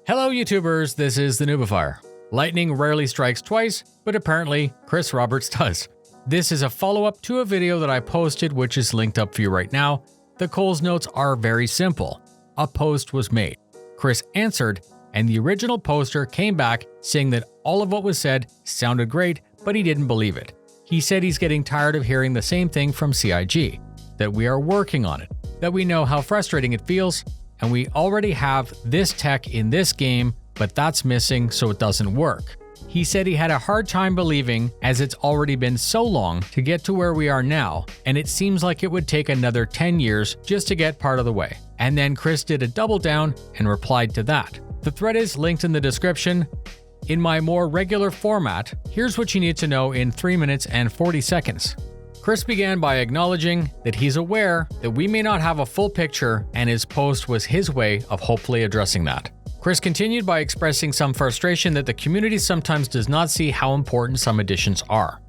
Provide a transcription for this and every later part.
Hello YouTubers, this is the noobifier. Lightning rarely strikes twice, but apparently Chris Roberts does. This is a follow-up to a video that I posted which is linked up for you right now. The Coles notes are very simple. A post was made. Chris answered, and the original poster came back saying that all of what was said sounded great, but he didn't believe it. He said he's getting tired of hearing the same thing from CIG, that we are working on it, that we know how frustrating it feels, and we already have this tech in this game, but that's missing so it doesn't work. He said he had a hard time believing as it's already been so long to get to where we are now, and it seems like it would take another 10 years just to get part of the way. And then Chris did a double down and replied to that. The thread is linked in the description. In my more regular format, here's what you need to know in 3 minutes and 40 seconds. Chris began by acknowledging that he's aware that we may not have a full picture, and his post was his way of hopefully addressing that. Chris continued by expressing some frustration that the community sometimes does not see how important some additions are.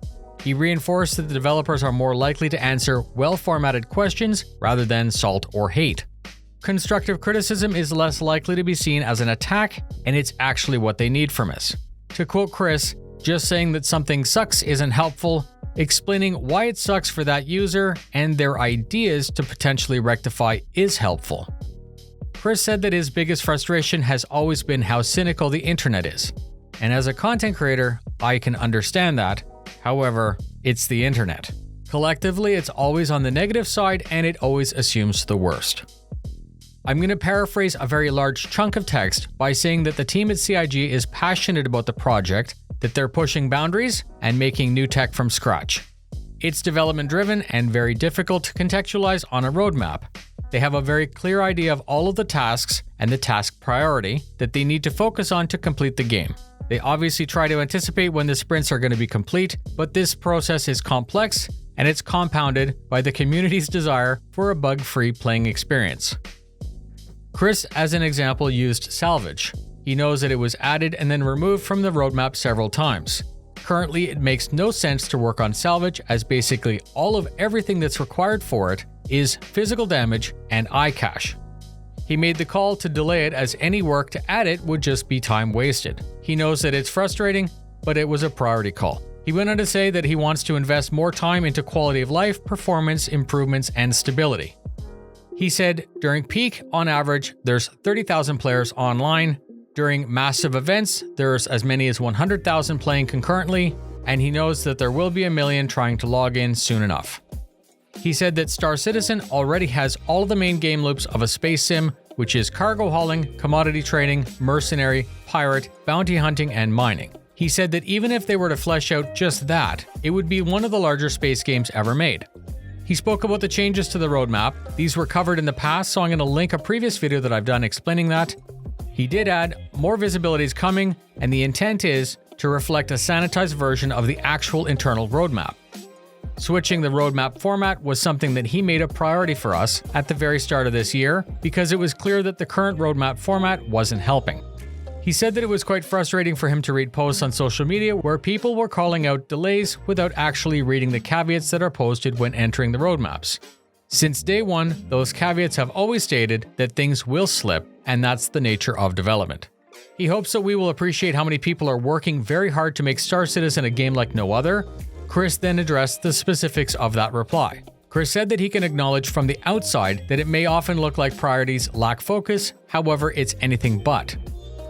He reinforced that the developers are more likely to answer well-formatted questions rather than salt or hate. Constructive criticism is less likely to be seen as an attack, and it's actually what they need from us. To quote Chris, just saying that something sucks isn't helpful, explaining why it sucks for that user and their ideas to potentially rectify is helpful. Chris said that his biggest frustration has always been how cynical the internet is. And as a content creator, I can understand that. However, it's the internet. Collectively, it's always on the negative side and it always assumes the worst. I'm going to paraphrase a very large chunk of text by saying that the team at CIG is passionate about the project, that they're pushing boundaries and making new tech from scratch. It's development driven and very difficult to contextualize on a roadmap. They have a very clear idea of all of the tasks and the task priority that they need to focus on to complete the game. They obviously try to anticipate when the sprints are going to be complete, but this process is complex and it's compounded by the community's desire for a bug-free playing experience. Chris, as an example, used salvage. He knows that it was added and then removed from the roadmap several times. Currently, it makes no sense to work on salvage as basically all of everything that's required for it is physical damage and eye cache. He made the call to delay it as any work to add it would just be time wasted. He knows that it's frustrating, but it was a priority call. He went on to say that he wants to invest more time into quality of life, performance improvements, and stability. He said, during peak, on average, there's 30,000 players online. During massive events, there's as many as 100,000 playing concurrently, and he knows that there will be 1 million trying to log in soon enough. He said that Star Citizen already has all of the main game loops of a space sim, which is cargo hauling, commodity trading, mercenary, pirate, bounty hunting, and mining. He said that even if they were to flesh out just that, it would be one of the larger space games ever made. He spoke about the changes to the roadmap. These were covered in the past, so I'm going to link a previous video that I've done explaining that. He did add more visibility is coming, and the intent is to reflect a sanitized version of the actual internal roadmap. Switching the roadmap format was something that he made a priority for us at the very start of this year because it was clear that the current roadmap format wasn't helping. He said that it was quite frustrating for him to read posts on social media where people were calling out delays without actually reading the caveats that are posted when entering the roadmaps. Since day one, those caveats have always stated that things will slip, and that's the nature of development. He hopes that we will appreciate how many people are working very hard to make Star Citizen a game like no other. Chris then addressed the specifics of that reply. Chris said that he can acknowledge from the outside that it may often look like priorities lack focus, however, it's anything but.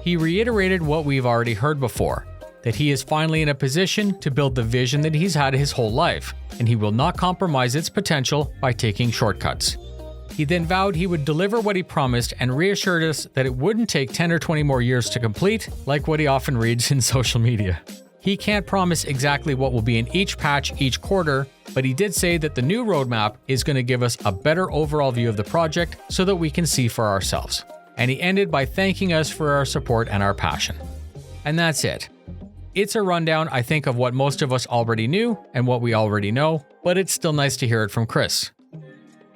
He reiterated what we've already heard before, that he is finally in a position to build the vision that he's had his whole life, and he will not compromise its potential by taking shortcuts. He then vowed he would deliver what he promised and reassured us that it wouldn't take 10 or 20 more years to complete, like what he often reads in social media. He can't promise exactly what will be in each patch each quarter, but he did say that the new roadmap is going to give us a better overall view of the project so that we can see for ourselves. And he ended by thanking us for our support and our passion. And that's it. It's a rundown, I think, of what most of us already knew and what we already know, but it's still nice to hear it from Chris.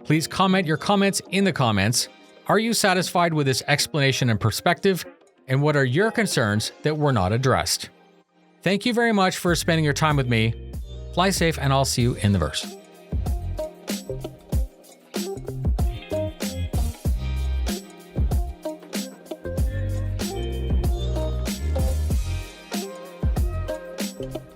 Please comment your comments in the comments. Are you satisfied with this explanation and perspective? And what are your concerns that were not addressed? Thank you very much for spending your time with me. Fly safe, and I'll see you in the verse. Bye.